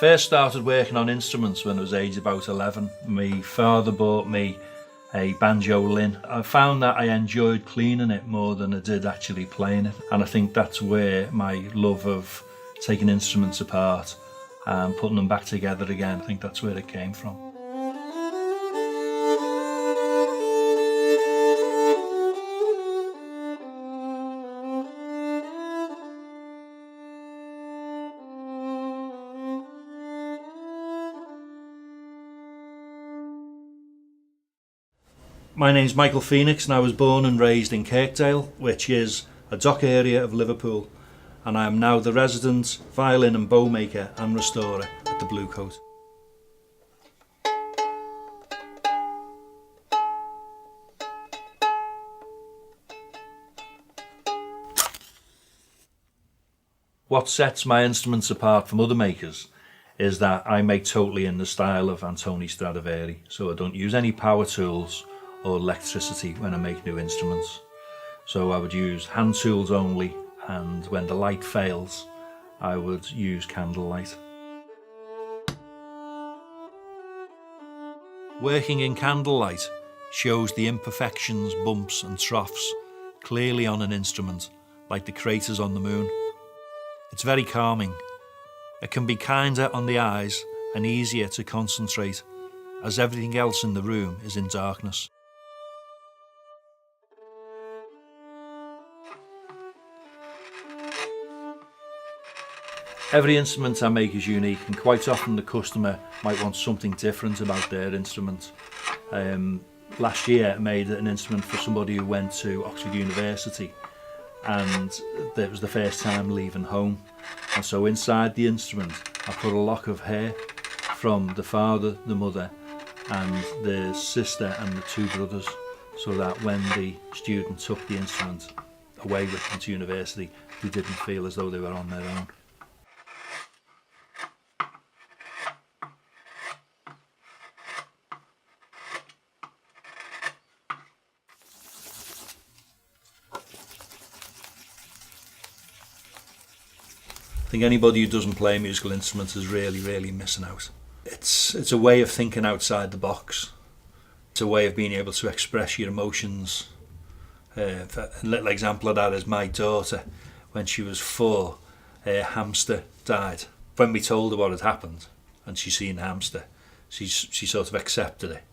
First started working on instruments when I was aged about 11. My father bought me a banjolin. I found that I enjoyed cleaning it more than I did actually playing it, and I think that's where my love of taking instruments apart and putting them back together again, I think that's where it came from. My name's Michael Phoenix and I was born and raised in Kirkdale, which is a dock area of Liverpool, and I am now the resident violin and bow maker and restorer at the Blue Coat. What sets my instruments apart from other makers is that I make totally in the style of Antonio Stradivari, so I don't use any power tools or electricity when I make new instruments. So I would use hand tools only, and when the light fails I would use candlelight. Working in candlelight shows the imperfections, bumps and troughs clearly on an instrument, like the craters on the moon. It's very calming. It can be kinder on the eyes and easier to concentrate, as everything else in the room is in darkness. Every instrument I make is unique, and quite often the customer might want something different about their instrument. Last year I made an instrument for somebody who went to Oxford University, and it was the first time leaving home. And so inside the instrument I put a lock of hair from the father, the mother and the sister and the two brothers, so that when the student took the instrument away with them to university, they didn't feel as though they were on their own. I think anybody who doesn't play musical instruments is really missing out. It's a way of thinking outside the box. It's a way of being able to express your emotions. A little example of that is my daughter. When she was 4, her hamster died. When we told her what had happened and she seen the hamster, she sort of accepted it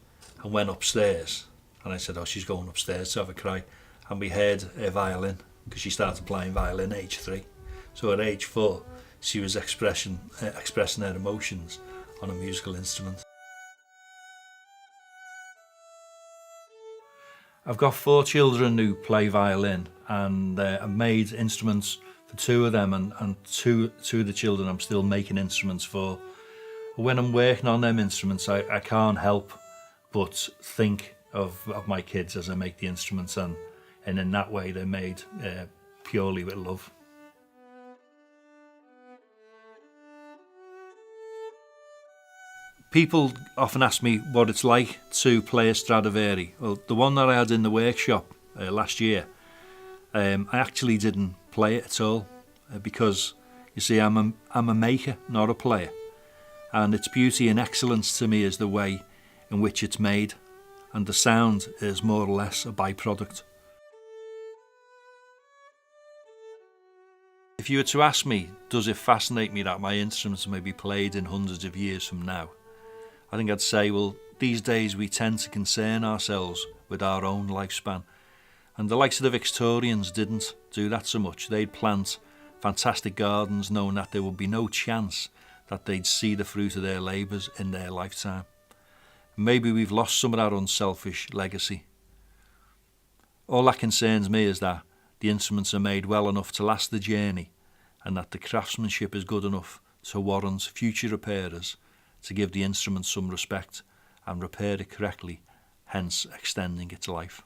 and went upstairs. And I said, oh, she's going upstairs to have a cry. And we heard her violin, because she started playing violin at age 3. So at age 4, she was expressing her emotions on a musical instrument. I've got 4 children who play violin, and I've made instruments for 2 of them, and two of the children I'm still making instruments for. When I'm working on them instruments, I can't help but think of my kids as I make the instruments, and in that way they're made purely with love. People often ask me what it's like to play a Stradivari. Well, the one that I had in the workshop last year, I actually didn't play it at all, because you see I'm a maker, not a player, and its beauty and excellence to me is the way in which it's made, and the sound is more or less a byproduct. If you were to ask me, does it fascinate me that my instruments may be played in hundreds of years from now, I think I'd say, well, these days we tend to concern ourselves with our own lifespan, and the likes of the Victorians didn't do that so much. They'd plant fantastic gardens knowing that there would be no chance that they'd see the fruit of their labours in their lifetime. Maybe we've lost some of our unselfish legacy. All that concerns me is that the instruments are made well enough to last the journey, and that the craftsmanship is good enough to warrant future repairers to give the instrument some respect and repair it correctly, hence extending its life.